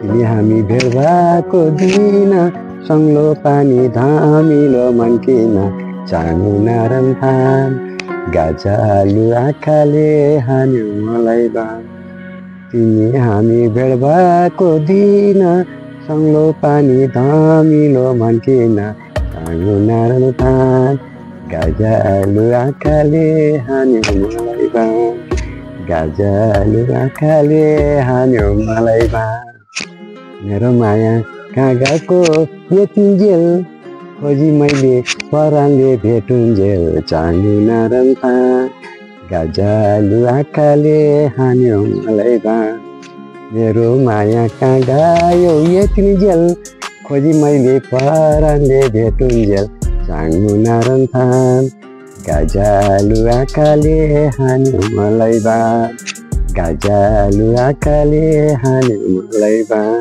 तिमी हामी भेट भएको दिन सङ्लो पानी धमिलो मन किन चाँगो नारायण थान गाजालु आँखाले हान्यो मलाई बाण। तिमी हामी भेट भएको दिन सङ्लो पानी धमिलो मन किन चाँगो नारायण थान गाजालु आँखाले हान्यो मलाई बाण। गाजालु आँखाले हान्यो मलाई बाण। मेरो माया कहाँ गएको यतिन्जेल खोजी मैले परानले भेटुन्जेल चाँगो नारायण थान गाजालु आँखाले हान्यो मलाई बाण। मेरो माया कहाँ गयो यतिन्जेल खोजी मैले परानले भेटुन्जेल चाँगो नारायण थान गाजालु आँखाले हान्यो मलाई बाण। गाजालु आँखाले हान्यो मलाई बाण।